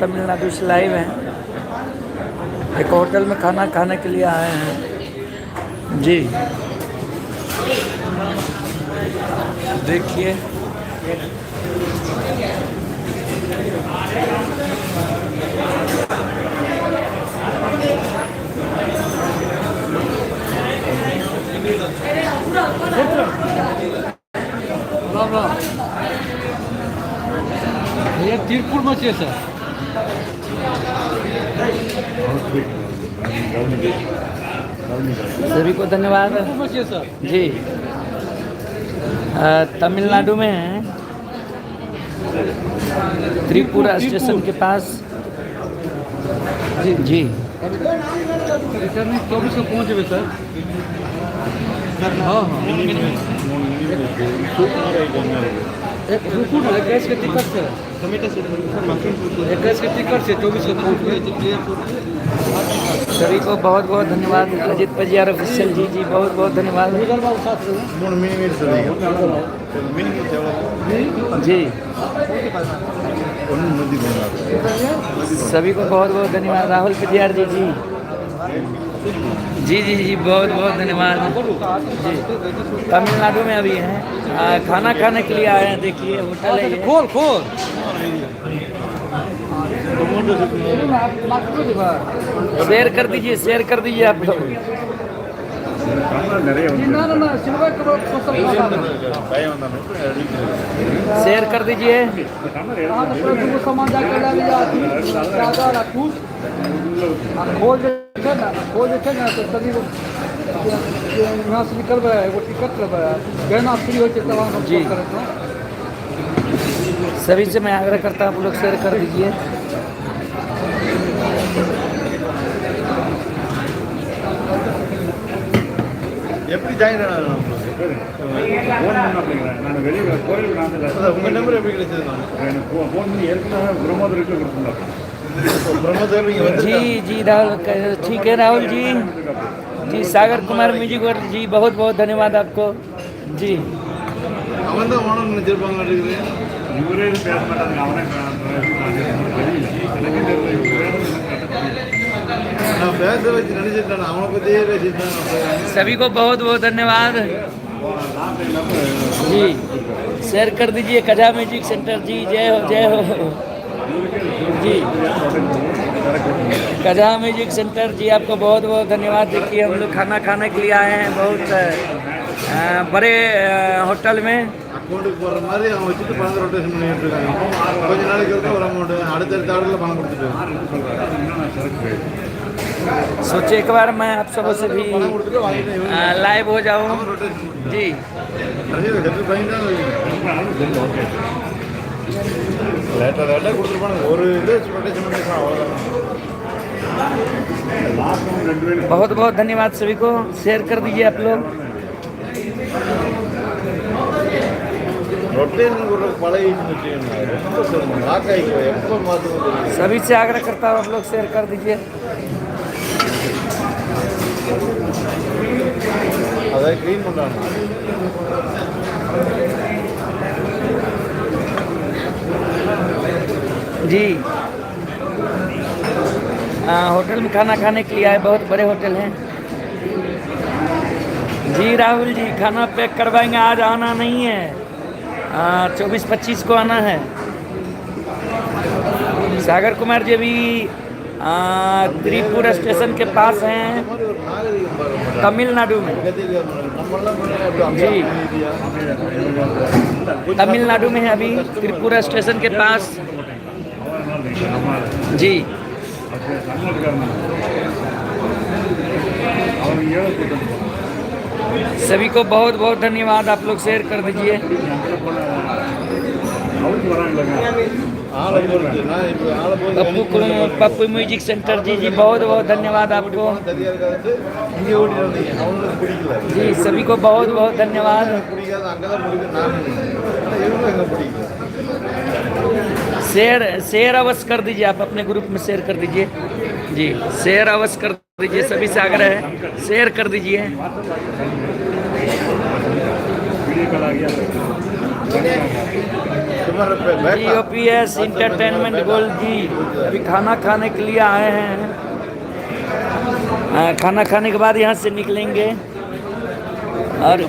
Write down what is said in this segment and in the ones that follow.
तमिलनाडु से लाइव हैं। एक होटल में खाना खाने के लिए आए हैं जी। देखिए ये तीरपुर मछली है सर। सभी को धन्यवाद मछली है सर जी। तमिलनाडु में है, त्रिपुरा स्टेशन के पास जी जी। रिटर्निंग 24 को पहुँचे सर। हाँ हाँ एक फूड है, गैस के टिकट से एक गैस के टिकट से 24 को पहुँच गए। सभी को बहुत बहुत धन्यवाद। अजित पजियार ऑफिशियल जी जी बहुत बहुत धन्यवाद जी। सभी को बहुत बहुत धन्यवाद। राहुल पजियार जी जी जी जी जी बहुत बहुत धन्यवाद जी। तमिलनाडु में अभी हैं, खाना खाने के लिए आए हैं। देखिए होटल है ये। खोल खोल शेयर कर दीजिए, शेयर कर दीजिए आप लोग। शेयर कर दीजिए। खोल देखे ना तो सभी यहाँ से निकल रहा है, वो टिकट करवाया गहना फ्री होते तब हम जी। सभी से मैं आग्रह करता हूँ आप लोग शेयर कर दीजिए। எப்படி ஜாயின் ஆனாலும் உங்கள் நம்பர் எப்படி கிடைச்சது? जी जी राहुल ठीक है राहुल जी जी। सागर कुमार म्यूजिक वर्ल्ड जी बहुत बहुत धन्यवाद आपको जी। அவன் தான் ஓனர் நினைச்சிருப்பாங்க நான் பேச வச்சு நினைச்சிட்டேன், அவனை பற்றியே பேசிட்டேன்। सभी को बहुत बहुत धन्यवाद जी। शेयर कर दीजिए। कजा म्यूजिक सेंटर जी जय हो जय हो जी। कजा म्यूजिक सेंटर जी आपको बहुत बहुत धन्यवाद। देखिए हम लोग खाना खाने के लिए आए हैं बहुत बड़े होटल में। அக்கௌண்ட்டுக்கு போடுற மாதிரி அவன் வச்சுட்டு பணத்தை ரொட்டேஷன் பண்ணிட்டு இருக்காங்க। கொஞ்ச நாளைக்கு ஒருக்க ஒரு அமௌண்ட் அடுத்தடுத்த ஆர்டரில் பணம் கொடுத்துட்டு सोचे एक बार मैं आप सबों से भी लाइव हो जाऊं जी। லேட்டாக கொடுத்துருப்பாங்க ஒரு இது ரொட்டேஷன் பண்ணி அவ்வளோதான்। बहुत बहुत धन्यवाद सभी को। शेयर कर दीजिए आप लोग। ரொட்டேஷன் ஒரு பழகிட்டு வச்சுக்கணும், லாக் ஆகிக்குவோம் எப்போ மாற்றணும்। सभी से आग्रह करता हूँ आप लोग शेयर कर दीजिए। அதை க்ளீன் பண்ணாங்க जी। होटल में खाना खाने के लिए आए, बहुत बड़े होटल हैं जी। राहुल जी खाना पैक करवाएंगे, आज आना नहीं है, 24-25 को आना है। सागर कुमार जी अभी त्रिपुरा स्टेशन के पास हैं तमिलनाडु में जी। तमिलनाडु में है अभी त्रिपुरा स्टेशन के पास जी। सभी को बहुत बहुत धन्यवाद। आप लोग शेयर कर दीजिए। पप्पू म्यूजिक सेंटर जी जी बहुत बहुत धन्यवाद आपको जी। सभी को बहुत बहुत धन्यवाद। शेयर अवश्य कर दीजिए। आप अपने ग्रुप में शेयर कर दीजिए जी। शेयर अवश्य कर दीजिए। सभी से आग्रह है शेयर कर दीजिए। तुम्हारे पे बैठ जी ओपीएस इंटरटेनमेंट गोल्ड जी अभी खाना खाने के लिए आए हैं। खाना खाने के बाद यहाँ से निकलेंगे और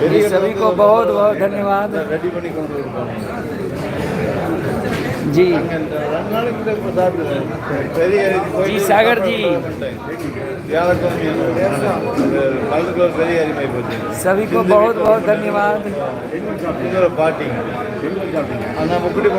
जी सभी को बहुत बहुत धन्यवाद जी जी सागर जी सभी को बहुत बहुत धन्यवाद पार्टी मुकटी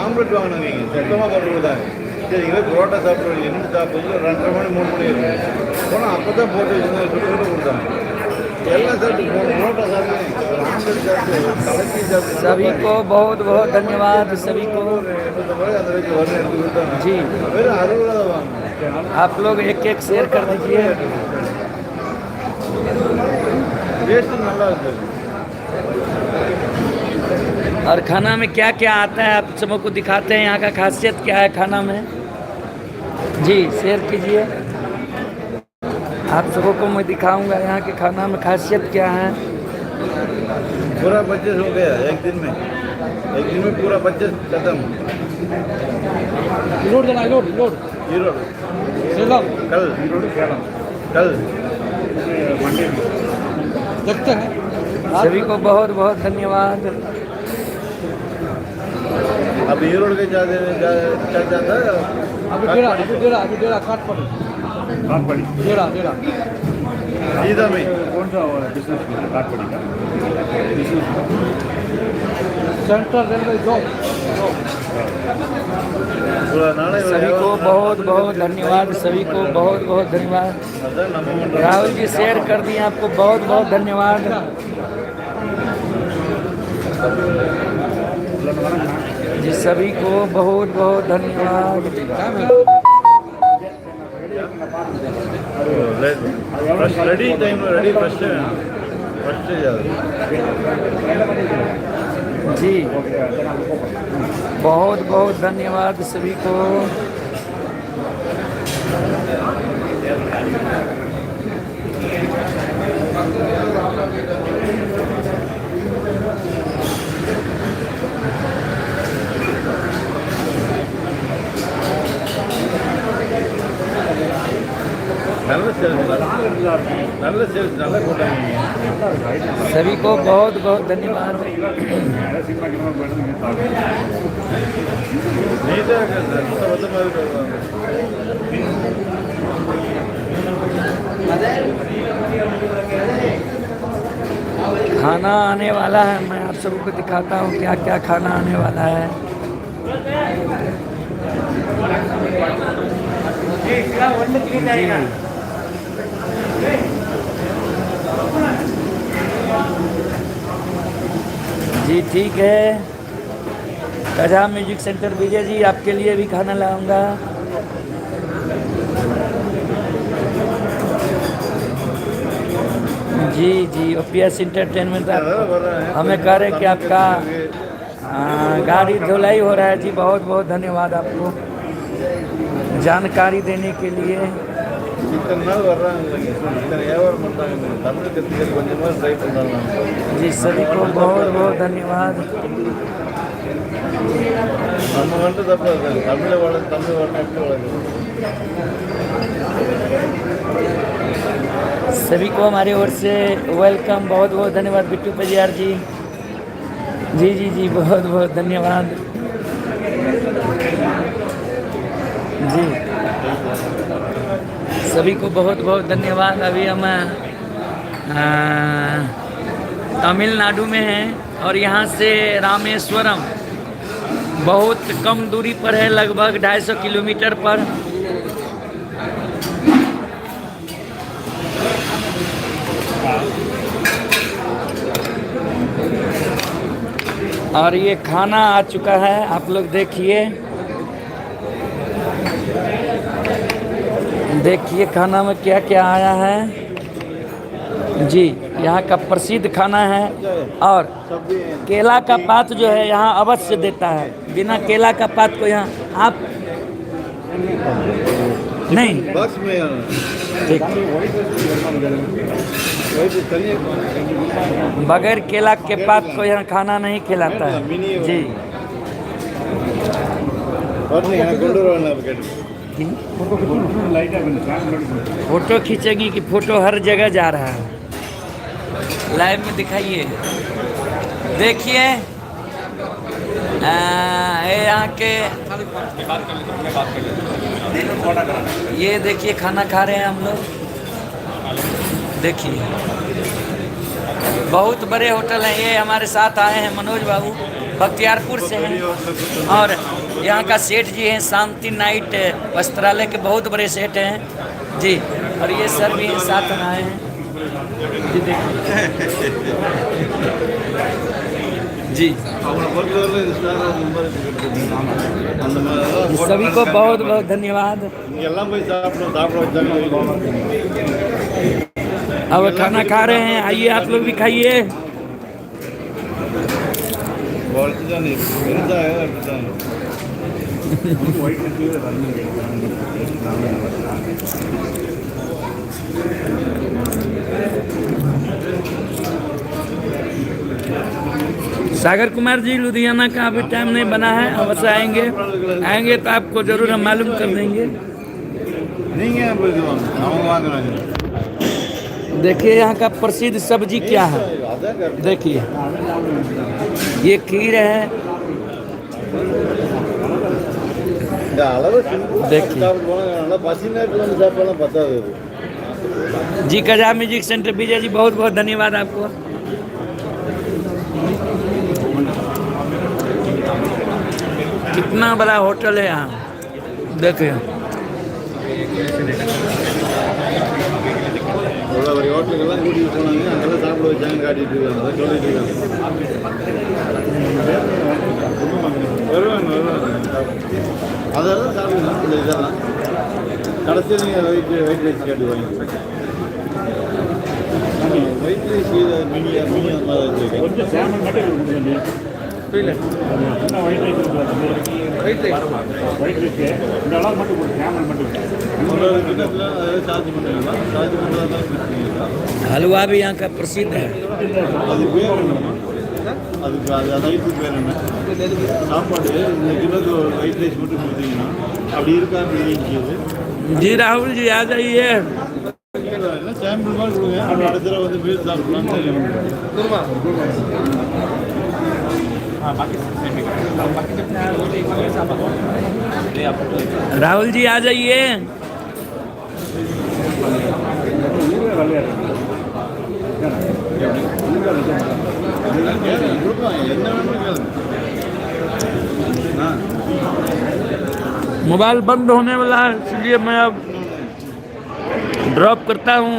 आमलेट वांग சரி புரோட்டா சாப்பிடுவோம் என்ன சாப்பிடுவோம் 2:30 மணி 3 மணி போனால் அப்போ தான் போட்டு வச்சுருந்தேன் கொடுத்தாங்க எல்லாம் சாப்பிட்டு புரோட்டா சாப்பிட்டு ஆம்லெட் சாப்பிட்டு கலக்கி சாப்பிட்டு सभी को बहुत बहुत धन्यवाद सभी को जी வெறும் 60 ரூபா தான் வாங்க आप लोग एक एक शेयर कर दीजिए டேஸ்ட் நல்லா இருக்குது और खाना में क्या क्या आता है आप सबों को दिखाते हैं यहाँ का खासियत क्या है खाना में जी शेयर कीजिए आप सबों को मैं दिखाऊंगा यहाँ के खाना में खासियत क्या है पूरा 25 हो गया एक दिन में पूरा 25 खत्म लोड देना लोड लोड हीरो सेलम कल देखते हैं सभी को बहुत बहुत धन्यवाद अब हीरो के चल जाता है अभी डेरा काट पड़ी डेरा सीधा में कौन सा बिजनेस काट पड़ेगा सेंट्रल रेलवे जॉब पूरा नाले सभी को बहुत बहुत धन्यवाद सभी को बहुत बहुत धन्यवाद राहुल जी शेयर कर दिए आपको बहुत बहुत धन्यवाद जी सभी को बहुत बहुत धन्यवाद रेडी टाइम रेडी फर्स्ट जी बहुत बहुत धन्यवाद सभी को நல்ல சேல்ஸ் நல்ல போட்டாங்க सभी को बहुत बहुत धन्यवाद நீட்டாக இருக்கு சார் மொத்தமாக இருக்காங்க खाना आने वाला है मैं आप सबको दिखाता हूँ क्या क्या खाना आने वाला है जी ठीक है कजा म्यूजिक सेंटर विजय जी आपके लिए भी खाना लाऊंगा जी जी ओपीएस इंटरटेनमेंट हमें कह रहे कि आपका गाड़ी धुलाई हो रहा है जी बहुत बहुत धन्यवाद आपको जानकारी देने के लिए இத்தனை நாள் வர்றாங்க இத்தனை வியாபாரம் பண்ணுறாங்க தமிழ் கற்றுக்க கொஞ்சமாக ட்ரை பண்ணுறாங்க जी सभी को बहुत बहुत धन्यवाद நம்ம வந்துட்டு தப்பாக இருக்காங்க தமிழை வளர்ந்து தமிழ் வளர்ந்து எப்படி வளர்க்குறது सभी को हमारे ओर से वेलकम बहुत बहुत धन्यवाद बिट्टू पजियार जी जी जी जी बहुत बहुत धन्यवाद जी सभी को बहुत बहुत धन्यवाद अभी हम तमिलनाडु में हैं और यहाँ से रामेश्वरम बहुत कम दूरी पर है लगभग 250 किलोमीटर पर और ये खाना आ चुका है आप लोग देखिए देखिए खाना में क्या क्या आया है जी यहाँ का प्रसिद्ध खाना है और केला का पात जो है यहाँ अवश्य देता है बिना केला का पात को यहाँ आप नहीं बस में ठीक। वही तो चलिए बगैर केला के पात को यहाँ खाना नहीं खिलाता है जी। और नहीं यहाँ गोल्डर वाला पैकेट लाइट है फोटो खींचेगी कि फोटो हर जगह जा रहा है, लाइव में दिखाइए। देखिए ये यहाँ के ये देखिए खाना खा रहे हैं हम लोग। देखिए बहुत बड़े होटल हैं ये। हमारे साथ आए हैं मनोज बाबू, बख्तियारपुर से हैं, और यहाँ का सेठ जी हैं शांति नाइट वस्त्रालय के बहुत बड़े सेठ हैं जी। और ये सर भी साथ में आए हैं जी। देखिए जी सभी को बहुत बहुत धन्यवाद। अब खाना खा रहे हैं, आइए आप लोग भी खाइए। सागर कुमार जी लुधियाना का अभी टाइम नहीं बना है, अवश्य आएंगे तो आपको जरूर हम मालूम कर देंगे। देखिए यहाँ का प्रसिद्ध सब्जी क्या है, देखिए ये खीर है, देखिए जी। कजा म्यूजिक सेंटर विजय जी बहुत बहुत धन्यवाद आपको। कितना बड़ा होटल है यहाँ, देखिए ஹோட்டலுக்கெல்லாம் கூட்டிகிட்டு போனாங்க, அங்கெல்லாம் சாப்பிட வச்சாங்க, காட்டிட்டு இருக்காங்க, சொல்லிட்டு இருக்காங்க. வருவாங்க அதெல்லாம் சாப்பிடுங்க. இந்த இதெல்லாம் கடைசியில் நீங்கள் வெயிட் ரைஸ் கேட்டு வாங்கி வெயிட் ரைஸ் மினி அந்த மாதிரி வச்சுருக்கேன். கொஞ்சம் சேமல் மட்டும் புரியல ஒயிட் ரைஸ் இந்த அளவு மட்டும் ஒரு சேமல் மட்டும் சார்ஜ் பண்ணுறீங்களா? சார்ஜ் பண்ணுறதா பிரச்சனைங்களா? हलवा भी यहाँ का प्रसिद्ध है। அது பேர் என்னம்மா? அதுக்கு அதுக்கு பேர் என்ன? சாப்பாடு இந்த கிலோக்கு ஒயிட் ரைஸ் மட்டும் கொடுத்தீங்கன்னா அப்படி இருக்கா பிரியாணி? जी राहुल जी आ जाइए। சாம்பிள் மாதிரி கொடுங்க, அப்படி அடுத்த தடவை வந்து மீல் சாப்பிடலாம்னு தெரியும். राहुल जी आ जाइए। मोबाइल बंद होने वाला है, इसलिए मैं अब ड्रॉप करता हूँ।